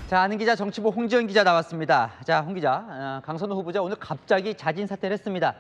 자, 아는 기자 정치부 홍지연 기자 나왔습니다. 자, 홍 기자, 강선우 후보자 오늘 갑자기 자진 사퇴를 했습니다.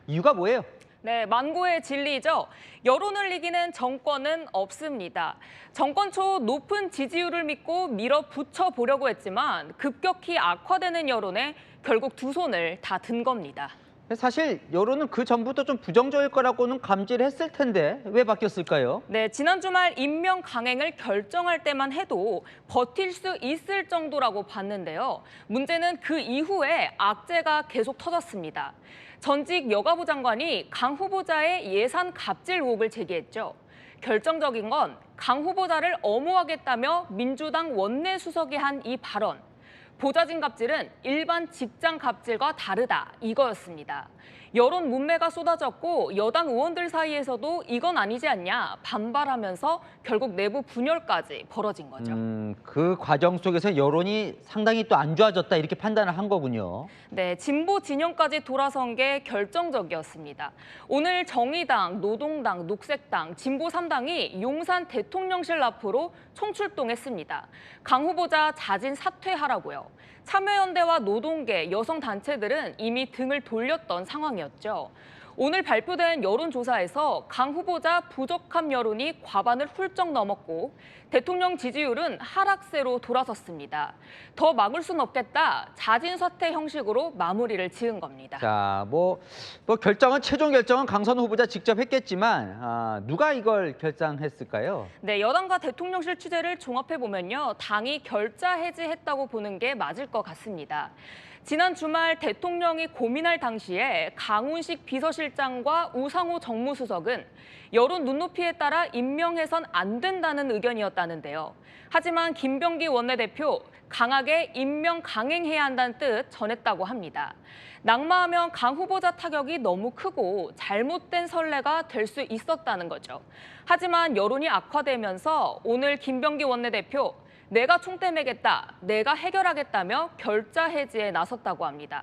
이유가 뭐예요? 네, 만고의 진리죠. 여론을 이기는 정권은 없습니다. 정권 초 높은 지지율을 믿고 밀어붙여 보려고 했지만 급격히 악화되는 여론에 결국 두 손을 다 든 겁니다. 사실 여론은 그 전부터 좀 부정적일 거라고는 감지를 했을 텐데 왜 바뀌었을까요? 네, 지난 주말 임명 강행을 결정할 때만 해도 버틸 수 있을 정도라고 봤는데요. 문제는 그 이후에 악재가 계속 터졌습니다. 전직 여가부 장관이 강 후보자의 예산 갑질 의혹을 제기했죠. 결정적인 건 강 후보자를 엄호하겠다며 민주당 원내 수석이 한 이 발언. 보좌진 갑질은 일반 직장 갑질과 다르다 이거였습니다. 여론 문매가 쏟아졌고 여당 의원들 사이에서도 이건 아니지 않냐 반발하면서 결국 내부 분열까지 벌어진 거죠. 그 과정 속에서 여론이 상당히 또 안 좋아졌다 이렇게 판단을 한 거군요. 네, 진보 진영까지 돌아선 게 결정적이었습니다. 오늘 정의당, 노동당, 녹색당, 진보 3당이 용산 대통령실 앞으로 총출동했습니다. 강 후보자 자진 사퇴하라고요. 참여연대와 노동계, 여성단체들은 이미 등을 돌렸던 상황이었죠. 오늘 발표된 여론조사에서 강 후보자 부적합 여론이 과반을 훌쩍 넘었고 대통령 지지율은 하락세로 돌아섰습니다. 더 막을 순 없겠다. 자진 사퇴 형식으로 마무리를 지은 겁니다. 자, 최종 결정은 강선우 후보자 직접 했겠지만 누가 이걸 결정했을까요? 네, 여당과 대통령실 취재를 종합해보면요. 당이 결자 해지했다고 보는 게 맞을 것 같습니다. 지난 주말 대통령이 고민할 당시에 강훈식 비서실장과 우상호 정무수석은 여론 눈높이에 따라 임명해선 안 된다는 의견이었다는데요. 하지만 김병기 원내대표 강하게 임명 강행해야 한다는 뜻 전했다고 합니다. 낙마하면 강 후보자 타격이 너무 크고 잘못된 선례가 될 수 있었다는 거죠. 하지만 여론이 악화되면서 오늘 김병기 원내대표 내가 총대 매겠다, 내가 해결하겠다며 결자 해지에 나섰다고 합니다.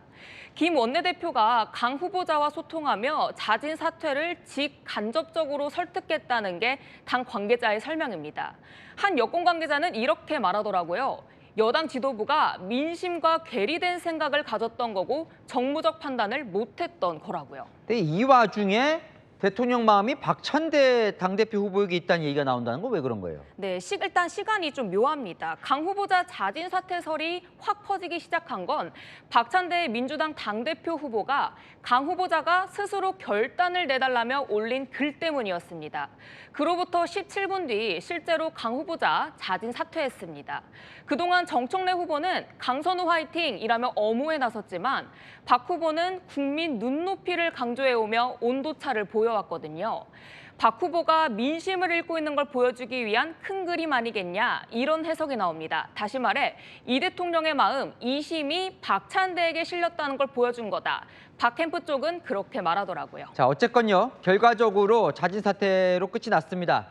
김 원내대표가 강 후보자와 소통하며 자진 사퇴를 직간접적으로 설득했다는 게 당 관계자의 설명입니다. 한 여권 관계자는 이렇게 말하더라고요. 여당 지도부가 민심과 괴리된 생각을 가졌던 거고 정무적 판단을 못했던 거라고요. 근데 이 와중에 대통령 마음이 박찬대 당대표 후보에게 있다는 얘기가 나온다는 건 왜 그런 거예요? 네, 일단 시간이 좀 묘합니다. 강 후보자 자진 사퇴설이 확 퍼지기 시작한 건 박찬대 민주당 당대표 후보가 강 후보자가 스스로 결단을 내달라며 올린 글 때문이었습니다. 그로부터 17분 뒤 실제로 강 후보자 자진 사퇴했습니다. 그동안 정청래 후보는 강선우 화이팅이라며 엄호에 나섰지만 박 후보는 국민 눈높이를 강조해오며 온도차를 보여왔거든요. 박 후보가 민심을 읽고 있는 걸 보여주기 위한 큰 그림 아니겠냐 이런 해석이 나옵니다. 다시 말해 이 대통령의 마음, 이심이 박찬대에게 실렸다는 걸 보여준 거다. 박 캠프 쪽은 그렇게 말하더라고요. 자, 어쨌건요. 결과적으로 자진 사퇴로 끝이 났습니다.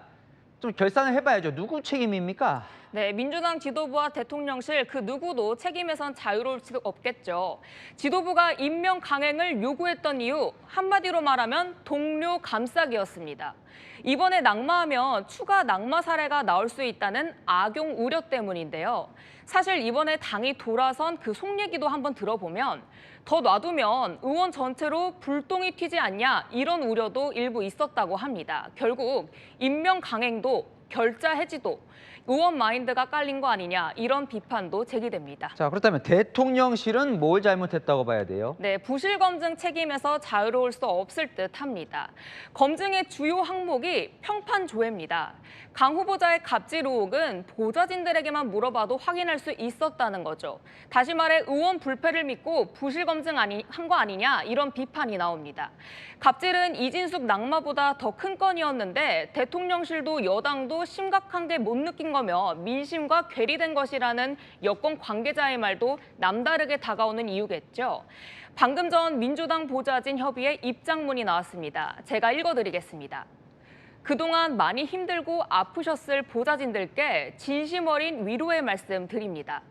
좀 결산을 해봐야죠. 누구 책임입니까? 네, 민주당 지도부와 대통령실 그 누구도 책임에선 자유로울 수 없겠죠. 지도부가 임명 강행을 요구했던 이유 한마디로 말하면 동료 감싸기였습니다. 이번에 낙마하면 추가 낙마 사례가 나올 수 있다는 악용 우려 때문인데요. 사실 이번에 당이 돌아선 그 속 얘기도 한번 들어보면 더 놔두면 의원 전체로 불똥이 튀지 않냐 이런 우려도 일부 있었다고 합니다. 결국 임명 강행도 결자 해지도 의원 마인드가 깔린 거 아니냐 이런 비판도 제기됩니다. 자, 그렇다면 대통령실은 뭘 잘못했다고 봐야 돼요? 네, 부실 검증 책임에서 자유로울 수 없을 듯합니다. 검증의 주요 항목이 평판 조회입니다. 강 후보자의 갑질 의혹은 보좌진들에게만 물어봐도 확인할 수 있었다는 거죠. 다시 말해 의원 불패를 믿고 부실 검증 한 거 아니냐 이런 비판이 나옵니다. 갑질은 이진숙 낙마보다 더 큰 건이었는데 대통령실도 여당도 심각한 게 못 느낀 거며 민심과 괴리된 것이라는 여권 관계자의 말도 남다르게 다가오는 이유겠죠. 방금 전 민주당 보좌진 협의회 입장문이 나왔습니다. 제가 읽어드리겠습니다. 그동안 많이 힘들고 아프셨을 보좌진들께 진심 어린 위로의 말씀 드립니다.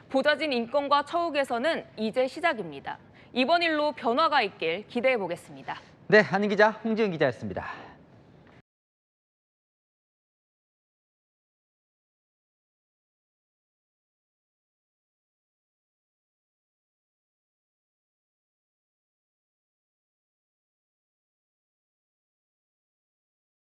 보좌진 인권과 처우 개선은 이제 시작입니다. 이번 일로 변화가 있길 기대해 보겠습니다. 네, 한인 기자 홍지연 기자였습니다.